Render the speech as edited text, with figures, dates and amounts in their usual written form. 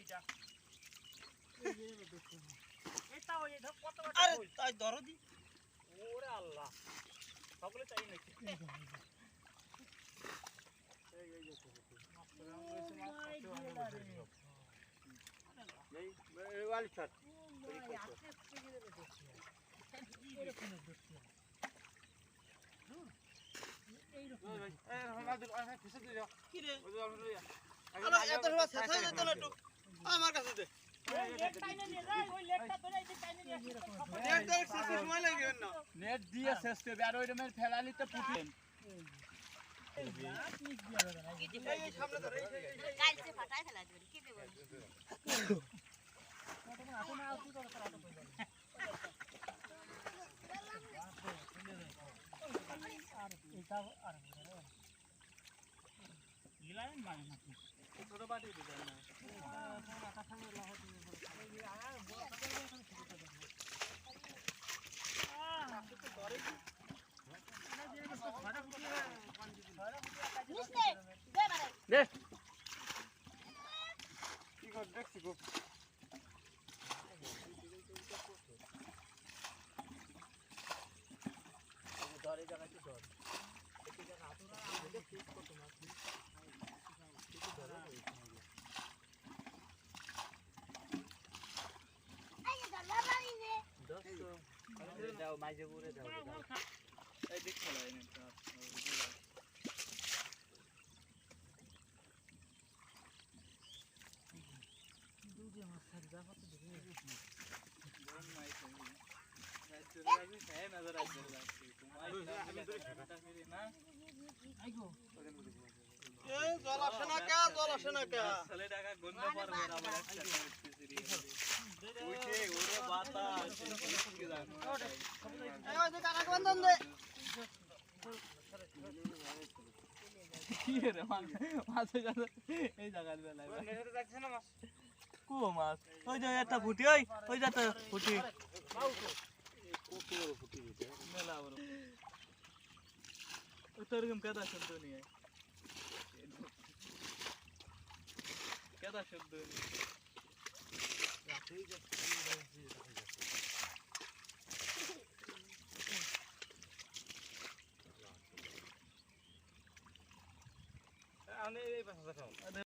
এইটা এটা ওই ধর কত বড় আরে তাই ধরো দি ওরে আল্লাহ সকলে চাই নাকি এই ওয়ালি ছাড় আমার কাছে দে নেট দিয়ে শেষ করবে আর ওই রকমের ফেলালিতে পুটিলেন কালকে ফাটায় ফেলা দিবেন কি দেবেন গিলাইন মানে নাকি ছোট বাটি দিবেন না দে কি কর দেখছি গো ধরে জায়গাতে ধর এই জায়গা আতুরা আমাদের ঠিক কত মাছ ঠিক ধরে এই যে দরবার বাড়ি রে দোস্ত আরে দাও মাইজে পুরে দাও এই দেখ খেলা এনে দুধে মাছ ছাড়ি যা কত দেখে বড় মাছ রাজু খায় নজর আসছে তুমি না আইগো এ জল আসে না কে সালে টাকা গন্ধ পড়বে আবার একটা উঠে ওরে বাতাস কি জানো এই ওই যে কারা বন্ধন দে কি রে মাছ এই জায়গার বেলায় নেহেরে যাচ্ছে না মাছ কো মাছ ওই যে একটা ফুটি ওই যে একটা ফুটি মেলা বড় ওই তোরকম কেদা শব্দ নিয়ে কেদা শব্দ আমি এই পাশে যাও